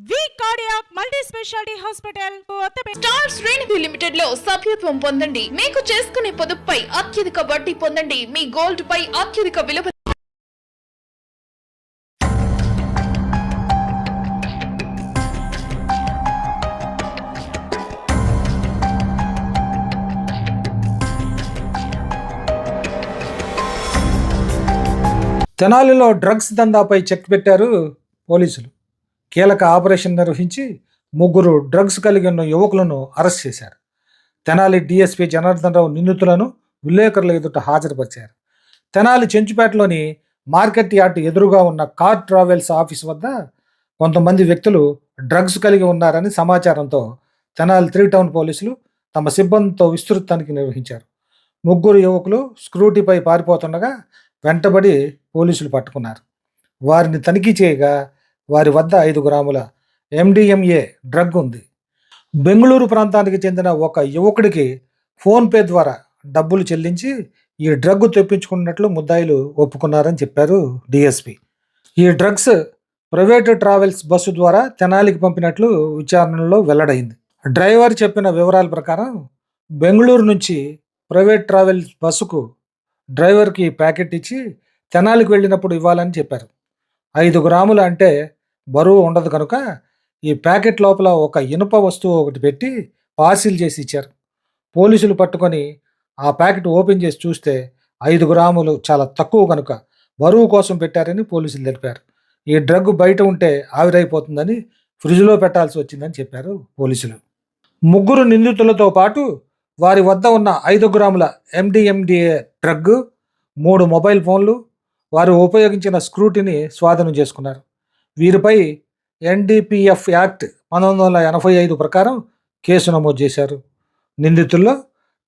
వి cardiac multi speciality hospital star శ్రేణి limited లో సభ్యత్వం పొందండి. మీకు చేసుకునే పొదుపుపై అత్యధిక వడ్డీ పొందండి. మీ గోల్డ్ పై అత్యధిక విలువ. తెనాలిలో డ్రగ్స్ దందాపై చెక్ పెట్టారు పోలీసులు. కీలక ఆపరేషన్ నిర్వహించి 3 డ్రగ్స్ కలిగి ఉన్న యువకులను అరెస్ట్ చేశారు. తెనాలి డీఎస్పీ జనార్దన్ రావు నిందితులను విలేకరుల ఎదుట హాజరుపరిచారు. తెనాలి చెంచుపేటలోని మార్కెట్ యార్డ్ ఎదురుగా ఉన్న కార్ ట్రావెల్స్ ఆఫీస్ వద్ద కొంతమంది వ్యక్తులు డ్రగ్స్ కలిగి ఉన్నారని సమాచారంతో తెనాలి 3 టౌన్ పోలీసులు తమ సిబ్బందితో విస్తృత తనిఖీ నిర్వహించారు. 3 యువకులు స్క్రూటీపై పారిపోతుండగా వెంటబడి పోలీసులు పట్టుకున్నారు. వారిని తనిఖీ చేయగా వారి వద్ద 5 గ్రాముల MDMA డ్రగ్ ఉంది. బెంగళూరు ప్రాంతానికి చెందిన ఒక యువకుడికి ఫోన్పే ద్వారా డబ్బులు చెల్లించి ఈ డ్రగ్ తెప్పించుకున్నట్లు ముద్దాయిలు ఒప్పుకున్నారని చెప్పారు డిఎస్పి. ఈ డ్రగ్స్ ప్రైవేటు ట్రావెల్స్ బస్సు ద్వారా తెనాలికి పంపినట్లు విచారణలో వెల్లడైంది. డ్రైవర్ చెప్పిన వివరాల ప్రకారం బెంగళూరు నుంచి ప్రైవేట్ ట్రావెల్స్ బస్సుకు డ్రైవర్కి ప్యాకెట్ ఇచ్చి తెనాలికి వెళ్ళినప్పుడు ఇవ్వాలని చెప్పారు. 5 గ్రాములు అంటే బరువు ఉండదు కనుక ఈ ప్యాకెట్ లోపల ఒక ఇనుప వస్తువు ఒకటి పెట్టి పార్సిల్ చేసి ఇచ్చారు. పోలీసులు పట్టుకొని ఆ ప్యాకెట్ ఓపెన్ చేసి చూస్తే 5 గ్రాములు చాలా తక్కువ కనుక బరువు కోసం పెట్టారని పోలీసులు తెలిపారు. ఈ డ్రగ్ బయట ఉంటే ఆవిరైపోతుందని ఫ్రిడ్జ్లో పెట్టాల్సి వచ్చిందని చెప్పారు పోలీసులు. 3 నిందితులతో పాటు వారి వద్ద ఉన్న 5 గ్రాముల MDMA డ్రగ్, 3 మొబైల్ ఫోన్లు, వారు ఉపయోగించిన స్క్రూటీని స్వాధీనం చేసుకున్నారు. వీరిపై NDPF యాక్ట్ 1985 ప్రకారం కేసు నమోదు చేశారు. నిందితుల్లో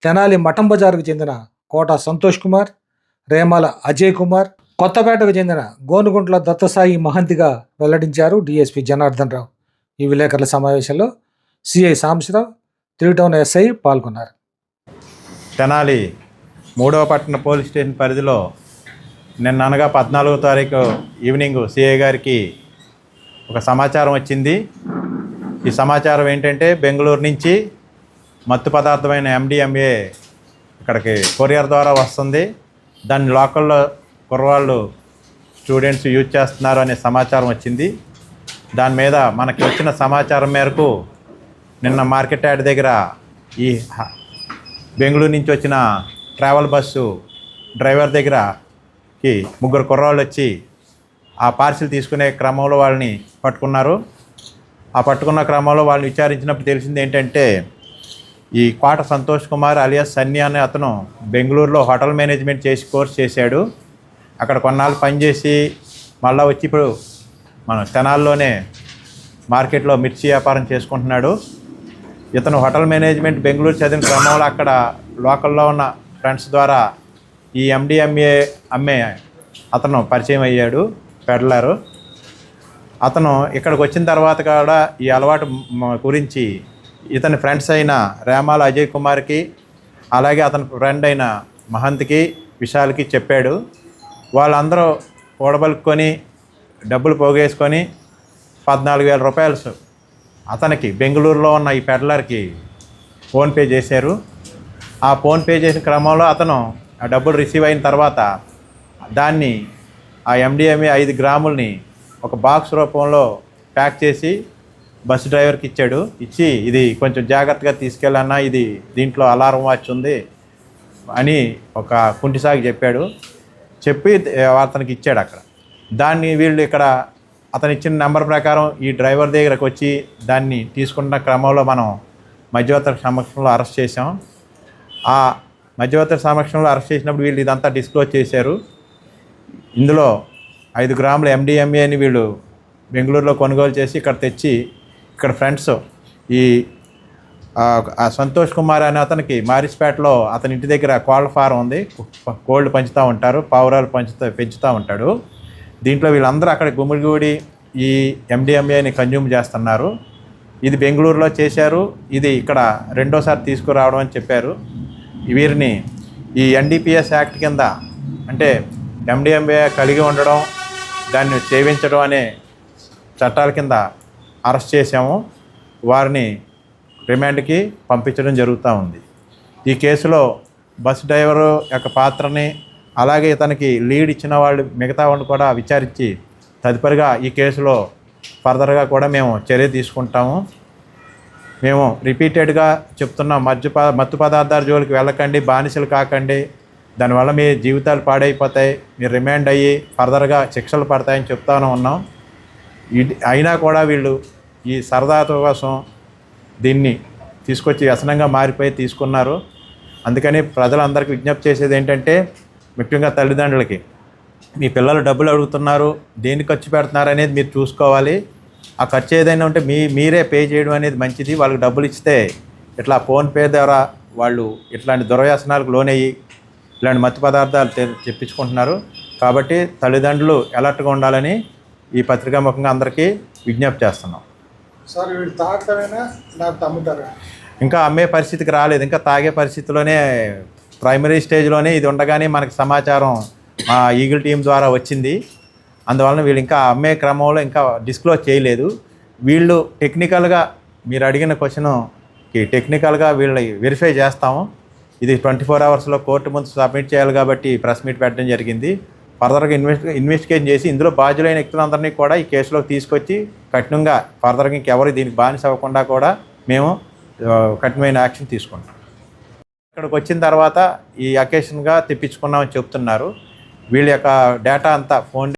తెనాలి మఠం బజార్కు చెందిన కోట సంతోష్ కుమార్, రేమాల అజయ్ కుమార్, కొత్తపేటకు చెందిన గోనుగుంట్ల దత్తసాయి మహంతిగా వెల్లడించారు డిఎస్పీ జనార్దన్ రావు. ఈ విలేకరుల సమావేశంలో సిఐ సాంబశివరావు, 3 టౌన్ SI పాల్గొన్నారు. తెనాలి 3వ పట్టణ పోలీస్ స్టేషన్ పరిధిలో నిన్న అనగా 14వ తారీఖు ఈవినింగ్ సిఐ గారికి ఒక సమాచారం వచ్చింది. ఈ సమాచారం ఏంటంటే బెంగళూరు నుంచి మత్తు పదార్థమైన MDMA ఇక్కడికి కొరియర్ ద్వారా వస్తుంది. దాన్ని లోకల్లో కుర్రవాళ్ళు స్టూడెంట్స్ యూజ్ చేస్తున్నారు అనే సమాచారం వచ్చింది. దాని మీద మనకి వచ్చిన సమాచారం మేరకు నిన్న మార్కెట్ యార్డ్ దగ్గర ఈ బెంగళూరు నుంచి వచ్చిన ట్రావెల్ బస్సు డ్రైవర్ దగ్గరకి 3 కుర్రాళ్ళు వచ్చి ఆ పార్సిల్ తీసుకునే క్రమంలో వాళ్ళని పట్టుకున్నారు. ఆ పట్టుకున్న క్రమంలో వాళ్ళని విచారించినప్పుడు తెలిసింది ఏంటంటే ఈ కోట సంతోష్ కుమార్ అలియాస్ సన్నీ అనే అతను బెంగళూరులో హోటల్ మేనేజ్మెంట్ కోర్స్ చేశాడు. అక్కడ కొన్నాళ్ళు పనిచేసి మళ్ళీ వచ్చి ఇప్పుడు మన తెనాల్లోనే మార్కెట్లో మిర్చి వ్యాపారం చేసుకుంటున్నాడు. ఇతను హోటల్ మేనేజ్మెంట్ బెంగళూరు చదివిన క్రమంలో అక్కడ లోకల్లో ఉన్న ఫ్రెండ్స్ ద్వారా ఈ MDMA అమ్మే అతను పరిచయం అయ్యాడు, పెడలరు. అతను ఇక్కడికి వచ్చిన తర్వాత కూడా ఈ అలవాటు గురించి ఇతని ఫ్రెండ్స్ అయిన రేమాల అజయ్ కుమార్కి, అలాగే అతని ఫ్రెండ్ అయిన మహంత్కి, విశాల్కి చెప్పాడు. వాళ్ళందరూ కూడబలుకొని డబ్బులు పోగేసుకొని 14,000 రూపాయలు అతనికి బెంగళూరులో ఉన్న ఈ పెడలర్కి ఫోన్పే చేశారు. ఆ ఫోన్పే చేసిన క్రమంలో అతను ఆ డబ్బులు రిసీవ్ అయిన తర్వాత దాన్ని ఆ MDMA 5 గ్రాములని ఒక బాక్స్ రూపంలో ప్యాక్ చేసి బస్సు డ్రైవర్కి ఇచ్చాడు. ఇచ్చి ఇది కొంచెం జాగ్రత్తగా తీసుకెళ్ళన్నా, ఇది దీంట్లో అలారం వాచ్ ఉంది అని ఒక కుంటిసాగి చెప్పాడు. చెప్పి అతనికి ఇచ్చాడు. అక్కడ దాన్ని వీళ్ళు ఇక్కడ అతను ఇచ్చిన నెంబర్ ప్రకారం ఈ డ్రైవర్ దగ్గరకు వచ్చి దాన్ని తీసుకున్న క్రమంలో మనం మధ్యవర్తుల సమక్షంలో అరెస్ట్ చేసాం. ఆ మధ్యవర్తుల సమక్షంలో అరెస్ట్ చేసినప్పుడు వీళ్ళు ఇదంతా డిస్క్లోజ్ చేశారు. ఇందులో 5 గ్రాముల MDMAని వీళ్ళు బెంగళూరులో కొనుగోలు చేసి ఇక్కడ తెచ్చి ఇక్కడ ఫ్రెండ్స్ ఈ సంతోష్ కుమార్ అనే అతనికి మారిస్పేటలో అతని ఇంటి దగ్గర కోళ్ళ ఫారం ఉంది, కోళ్ళు పెంచుతూ ఉంటారు, పావురాలు పెంచుతూ ఉంటాడు. దీంట్లో వీళ్ళందరూ అక్కడ గుమిగూడి ఈ MDMAని కన్జ్యూమ్ చేస్తున్నారు. ఇది బెంగళూరులో చేశారు, ఇది ఇక్కడ రెండోసారి తీసుకురావడం అని చెప్పారు. వీరిని ఈ NDPS యాక్ట్ కింద అంటే MDMA కలిగి ఉండడం, దాన్ని సేవించడం అనే చట్టాల కింద అరెస్ట్ చేశాము. వారిని రిమాండ్కి పంపించడం జరుగుతూ ఉంది. ఈ కేసులో బస్ డ్రైవరు యొక్క పాత్రని, అలాగే ఇతనికి లీడ్ ఇచ్చిన వాళ్ళు మిగతా వాళ్ళు కూడా విచారించి తదుపరిగా ఈ కేసులో ఫర్దర్గా కూడా మేము చర్య తీసుకుంటాము. మేము రిపీటెడ్గా చెప్తున్నాం, మత్తు పదార్థాల జోలికి వెళ్ళకండి, బానిసలు కాకండి, దానివల్ల మీ జీవితాలు పాడైపోతాయి, మీరు రిమాండ్ అయ్యి ఫర్దర్గా శిక్షలు పడతాయని చెప్తానే ఉన్నాం. అయినా కూడా వీళ్ళు ఈ సరదా కోసం దీన్ని తీసుకొచ్చి వ్యసనంగా మారిపోయి తీసుకున్నారు. అందుకని ప్రజలందరికీ విజ్ఞప్తి చేసేది ఏంటంటే, ముఖ్యంగా తల్లిదండ్రులకి, మీ పిల్లలు డబ్బులు అడుగుతున్నారు, దేన్ని ఖర్చు పెడుతున్నారు అనేది మీరు చూసుకోవాలి. ఆ ఖర్చు ఏదైనా ఉంటే మీరే పే చేయడం అనేది మంచిది. వాళ్ళకి డబ్బులు ఇస్తే ఇట్లా ఫోన్పే ద్వారా వాళ్ళు ఇట్లాంటి దుర్వ్యసనాలకు లోనయ్యి ఇలాంటి మత్తు పదార్థాలు తెప్పించుకుంటున్నారు. కాబట్టి తల్లిదండ్రులు అలర్ట్గా ఉండాలని ఈ పత్రికాముఖంగా అందరికీ విజ్ఞప్తి చేస్తున్నాం. సార్ వీళ్ళు తాగటమేనా లేకపోతే అమ్ముతారా? ఇంకా అమ్మే పరిస్థితికి రాలేదు, ఇంకా తాగే పరిస్థితిలోనే ప్రైమరీ స్టేజ్లోనే ఇది ఉండగానే మనకి సమాచారం మా ఈగిల్ టీం ద్వారా వచ్చింది. అందువలన వీళ్ళు ఇంకా అమ్మే క్రమంలో ఇంకా డిస్క్లోజ్ చేయలేదు. వీళ్ళు టెక్నికల్గా మీరు అడిగిన క్వశ్చన్కి టెక్నికల్గా వీళ్ళు వెరిఫై చేస్తాము. ఇది 24 అవర్స్లో కోర్టు ముందు సబ్మిట్ చేయాలి కాబట్టి ప్రెస్ మీట్ పెట్టడం జరిగింది. ఫర్దర్గా ఇన్వెస్టిగేషన్ చేసి ఇందులో బాధ్యులైన వ్యక్తులందరినీ కూడా ఈ కేసులోకి తీసుకొచ్చి కఠినంగా ఫర్దర్గా ఇంకెవరు దీనికి బానిస అవ్వకుండా కూడా మేము కఠినమైన యాక్షన్ తీసుకుంటాం. ఇక్కడికి వచ్చిన తర్వాత ఈ అకేషన్గా తెప్పించుకున్నామని చెప్తున్నారు. వీళ్ళ యొక్క డేటా అంతా ఫోన్